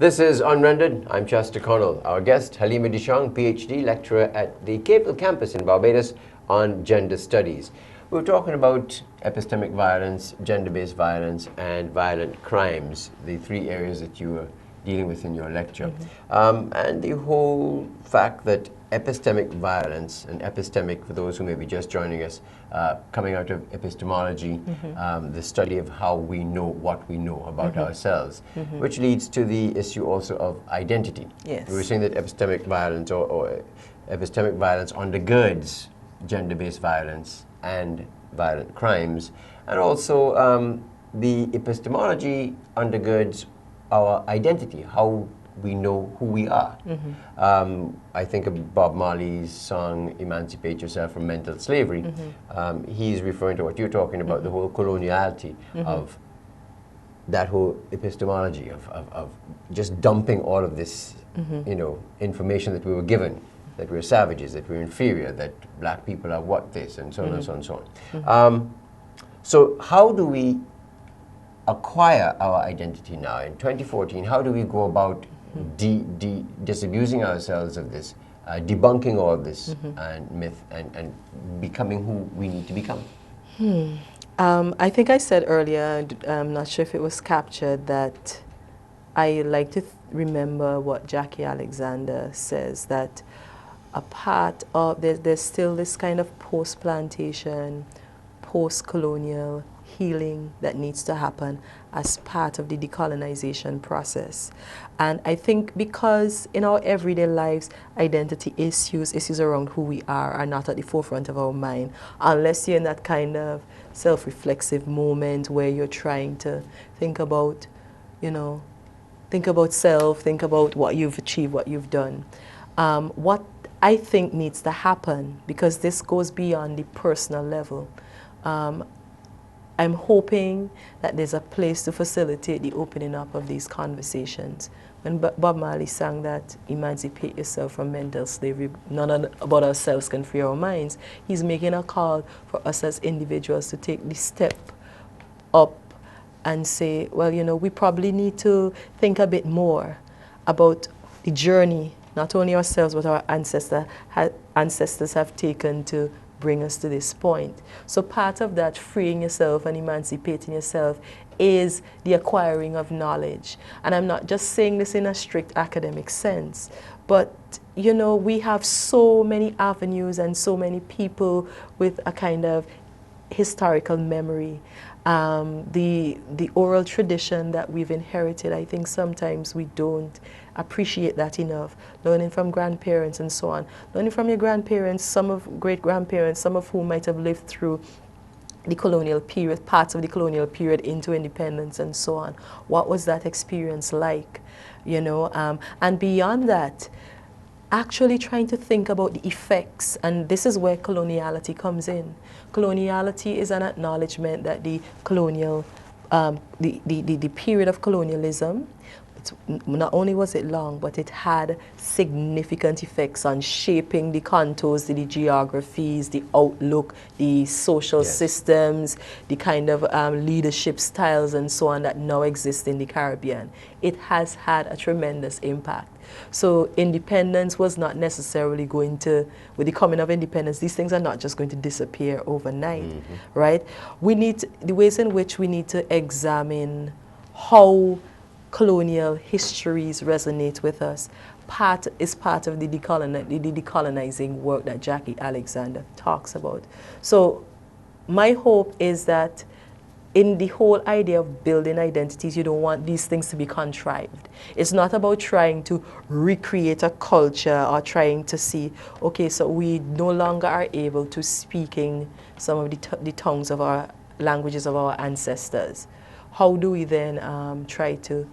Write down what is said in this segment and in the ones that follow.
This is Unrendered. I'm Chester Connell. Our guest, Halimah DeShong, PhD lecturer at the Capel campus in Barbados on gender studies. We were talking about epistemic violence, gender-based violence, and violent crimes, the three areas that you were dealing with in your lecture. And the whole fact that epistemic violence, and epistemic, for those who may be just joining us, coming out of epistemology, the study of how we know what we know about ourselves, which leads to the issue also of identity. Yes. We were saying that epistemic violence or epistemic violence undergirds gender-based violence and violent crimes, and also the epistemology undergirds our identity, how we know who we are. I think of Bob Marley's song, Emancipate Yourself from Mental Slavery. He's referring to what you're talking about, the whole coloniality of that whole epistemology of just dumping all of this information that we were given, that we're savages, that we're inferior, that black people are what this, and so on and so on and so on. So how do we acquire our identity now? In 2014, how do we go about disabusing ourselves of this, debunking all this and myth, and becoming who we need to become? I think I said earlier, I'm not sure if it was captured, that I like to remember what Jackie Alexander says, that a part of, there's still this kind of post-plantation, post-colonial healing that needs to happen as part of the decolonization process. And I think because in our everyday lives, identity issues around who we are not at the forefront of our mind, unless you're in that kind of self-reflexive moment where you're trying to think about, think about self, think about what you've achieved, what you've done. What I think needs to happen, because this goes beyond the personal level, I'm hoping that there's a place to facilitate the opening up of these conversations. When Bob Marley sang that, emancipate yourself from mental slavery, none about ourselves can free our minds, he's making a call for us as individuals to take the step up and say, well, we probably need to think a bit more about the journey, not only ourselves, but our ancestors have taken to bring us to this point. So part of that freeing yourself and emancipating yourself is the acquiring of knowledge. And I'm not just saying this in a strict academic sense, but we have so many avenues and so many people with a kind of historical memory. The oral tradition that we've inherited, I think sometimes we don't appreciate that enough. Learning from grandparents and so on. Learning from your grandparents, some of great-grandparents, some of whom might have lived through the colonial period, parts of the colonial period into independence and so on. What was that experience like? And beyond that, actually trying to think about the effects, and this is where coloniality comes in. Coloniality is an acknowledgement that the colonial, the period of colonialism, not only was it long, but it had significant effects on shaping the contours, the geographies, the outlook, the social systems, the kind of leadership styles and so on that now exist in the Caribbean. It has had a tremendous impact. So independence was not necessarily going to, with the coming of independence, these things are not just going to disappear overnight, right? We need the ways in which we need to examine how colonial histories resonate with us. Part of the decolonizing work that Jackie Alexander talks about. So my hope is that in the whole idea of building identities, you don't want these things to be contrived. It's not about trying to recreate a culture or trying to see, okay, so we no longer are able to speaking some of the tongues of our languages of our ancestors. How do we then try to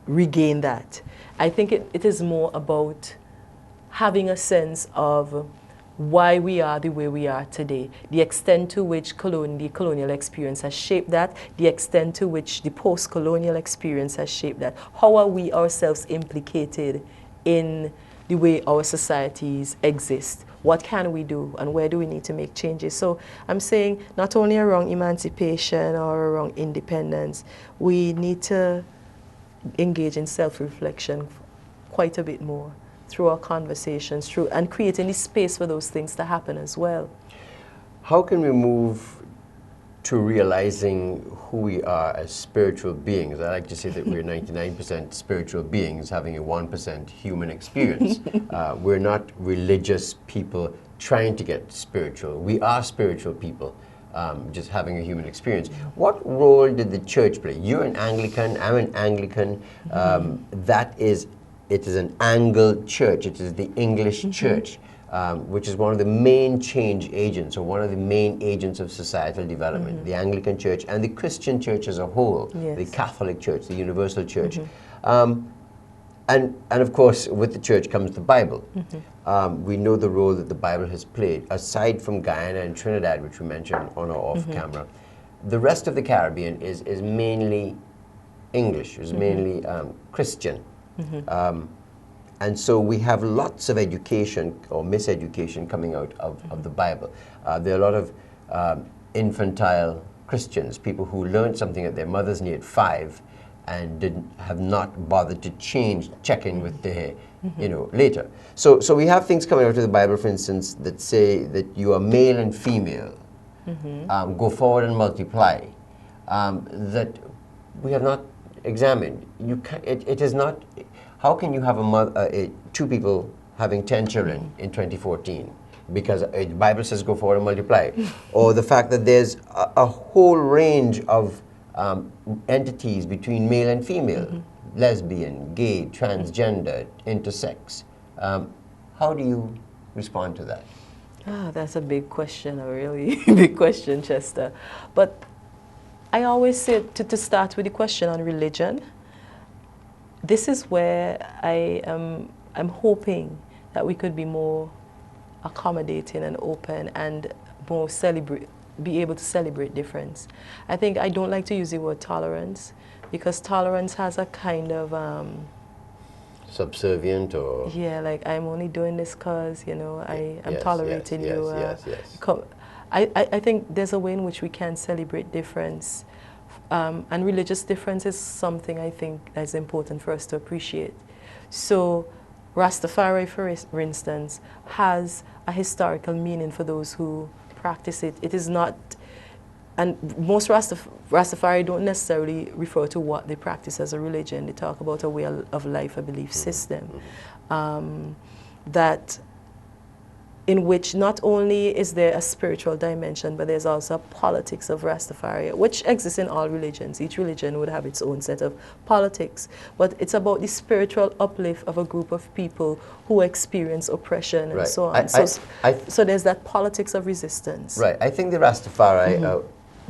regain that? I think it is more about having a sense of why we are the way we are today, the extent to which the colonial experience has shaped that, the extent to which the post-colonial experience has shaped that. How are we ourselves implicated in the way our societies exist? What can we do, and where do we need to make changes? So I'm saying not only around emancipation or around independence, we need to engage in self-reflection quite a bit more through our conversations, and creating the space for those things to happen as well. How can we move to realizing who we are as spiritual beings? I like to say that we're 99% spiritual beings having a 1% human experience. We're not religious people trying to get spiritual. We are spiritual people just having a human experience. What role did the church play? You're an Anglican, I'm an Anglican. It is an Angled church. It is the English church. Which is one of the main change agents, or one of the main agents of societal development, the Anglican Church and the Christian Church as a whole, the Catholic Church, the Universal Church. And of course, with the church comes the Bible. We know the role that the Bible has played, aside from Guyana and Trinidad, which we mentioned on or off camera. The rest of the Caribbean is mainly English, is mainly Christian. And so we have lots of education or miseducation coming out of the Bible. There are a lot of infantile Christians, people who learned something at their mother's knee at 5 and have not bothered to check in with their, later. So we have things coming out of the Bible, for instance, that say that you are male and female, go forward and multiply, that we have not examined. It is not. How can you have two people having 10 children in 2014? Because the Bible says go forward and multiply. Or the fact that there's a whole range of entities between male and female, lesbian, gay, transgender, intersex. How do you respond to that? That's a big question, a really big question, Chester. But I always say to start with the question on religion. This is where I'm hoping that we could be more accommodating and open and more be able to celebrate difference. I don't like to use the word tolerance, because tolerance has a kind of subservient, or like I'm only doing this because I'm tolerating you. Yes. I think there's a way in which we can celebrate difference. And religious difference is something I think that's important for us to appreciate. So Rastafari, for instance, has a historical meaning for those who practice it. It is not, and most Rastafari don't necessarily refer to what they practice as a religion. They talk about a way of life, a belief system, that in which not only is there a spiritual dimension, but there's also a politics of Rastafari, which exists in all religions. Each religion would have its own set of politics. But it's about the spiritual uplift of a group of people who experience oppression and so on. So there's that politics of resistance. Right. I think the Rastafari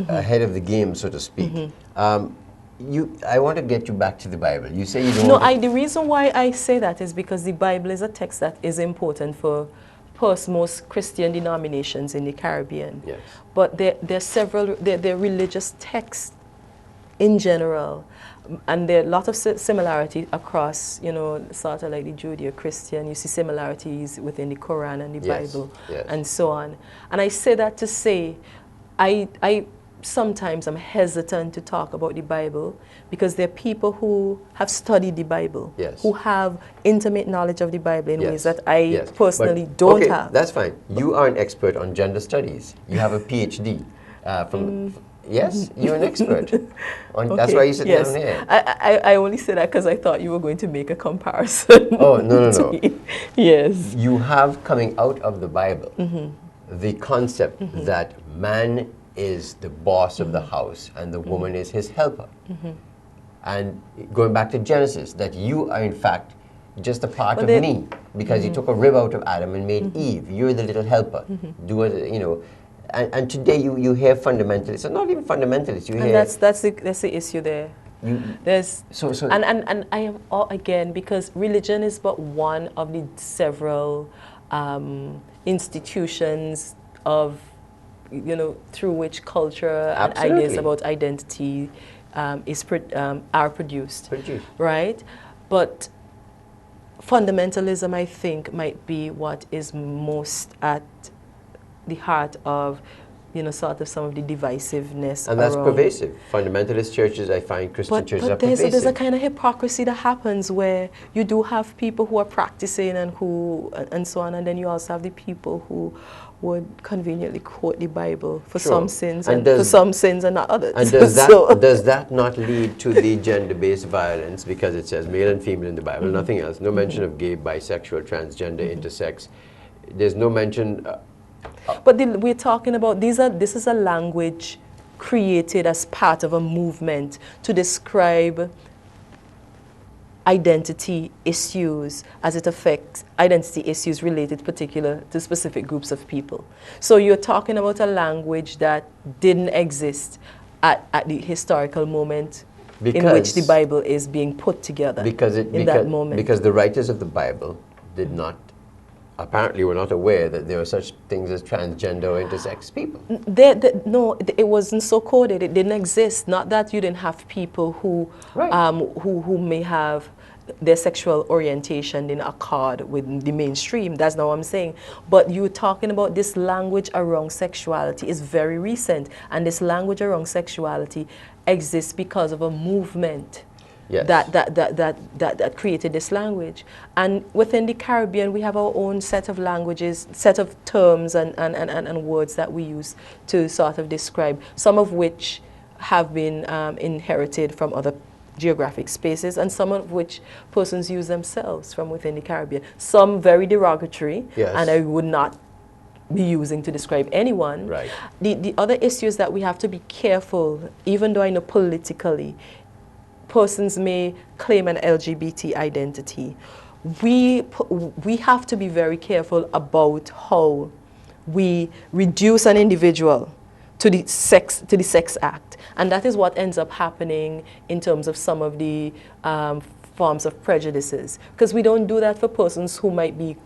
ahead of the game, so to speak. I want to get you back to the Bible. You say you don't want to... The reason why I say that is because the Bible is a text that is important for most Christian denominations in the Caribbean. Yes. But there are several religious texts in general, and there are a lot of similarity across, sort of like the Judeo-Christian. You see similarities within the Quran and the Bible, and so on. And I say that to say, sometimes I'm hesitant to talk about the Bible because there are people who have studied the Bible, who have intimate knowledge of the Bible in ways that I personally don't have. That's fine. You are an expert on gender studies. You have a PhD from... Yes, you're an expert. That's why you sit down here. I only say that because I thought you were going to make a comparison. Oh, no. Yes. You have, coming out of the Bible, the concept that man is the boss of the house and the woman is his helper. And going back to Genesis, that you are in fact just a part of me, because you took a rib out of Adam and made Eve. You're the little helper. Do it, and today you hear fundamentalists, or not even fundamentalists. You hear that's the issue there. There's and I am again, because religion is but one of the several institutions of through which culture and ideas about identity are produced, right? But fundamentalism, I think, might be what is most at the heart of sort of some of the divisiveness And that's around. pervasive. Fundamentalist churches, I find Christian churches are pervasive. There's a kind of hypocrisy that happens where you do have people who are practicing and so on, and then you also have the people who would conveniently quote the Bible for some sins and for some sins and not others. And does that not lead to the gender-based violence, because it says male and female in the Bible, nothing else, no mention of gay, bisexual, transgender, intersex. There's no mention. But we're talking about this is a language created as part of a movement to describe identity issues as it affects identity issues related particular to specific groups of people. So you're talking about a language that didn't exist at the historical moment in which the Bible is being put together that moment. Because the writers of the Bible did not, apparently were not aware that there were such things as transgender or intersex people. No, it wasn't so coded. It didn't exist. Not that you didn't have people who who may have their sexual orientation in accord with the mainstream. That's not what I'm saying. But you're talking about this language around sexuality is very recent, and this language around sexuality exists because of a movement. Yes. That created this language. And within the Caribbean, we have our own set of languages, set of terms and words that we use to sort of describe, some of which have been inherited from other geographic spaces, and some of which persons use themselves from within the Caribbean. Some very derogatory, and I would not be using to describe anyone. Right. The other issues that we have to be careful, even though I know politically, persons may claim an LGBT identity. We have to be very careful about how we reduce an individual to the sex act, and that is what ends up happening in terms of some of the forms of prejudices, because we don't do that for persons who might be,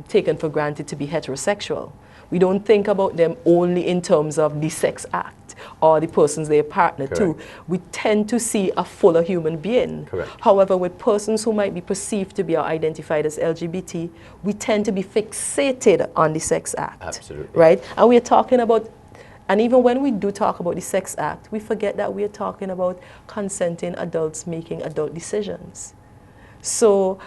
taken for granted to be heterosexual. We don't think about them only in terms of the sex act or the persons they're partner to. We tend to see a fuller human being. Correct. However, with persons who might be perceived to be or identified as LGBT, we tend to be fixated on the sex act. Absolutely. Right? And we are talking about, and even when we do talk about the sex act, we forget that we are talking about consenting adults making adult decisions. So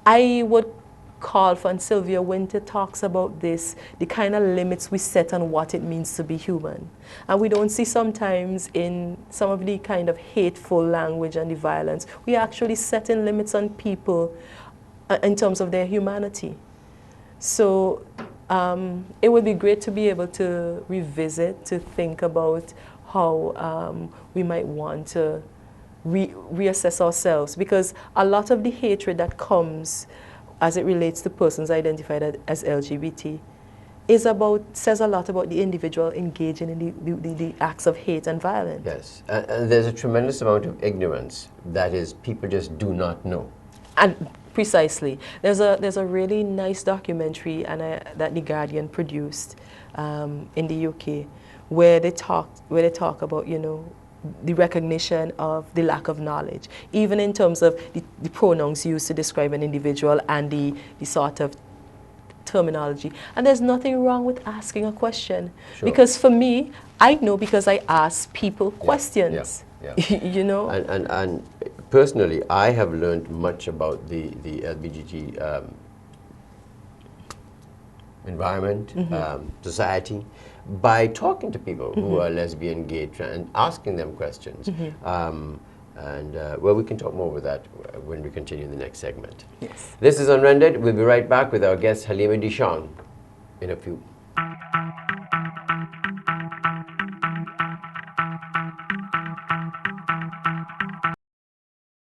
I would call for, and Sylvia Winter talks about this, the kind of limits we set on what it means to be human. And we don't see sometimes in some of the kind of hateful language and the violence, we are actually setting limits on people in terms of their humanity. So it would be great to be able to revisit, to think about how we might want to reassess ourselves, because a lot of the hatred that comes as it relates to persons identified as LGBT says a lot about the individual engaging in the acts of hate and violence. Yes, and there's a tremendous amount of ignorance that is, people just do not know. And precisely, there's a really nice documentary that The Guardian produced in the UK, where they talk about the recognition of the lack of knowledge, even in terms of the pronouns used to describe an individual and the sort of terminology. And there's nothing wrong with asking a question. Sure. Because for me, I know because I ask people questions. Yeah. And personally, I have learned much about the LGBT environment, society, by talking to people who are lesbian, gay, trans, asking them questions. Well, we can talk more with that when we continue in the next segment. Yes. This is Unrendered. We'll be right back with our guest Halimah DeShong in a few.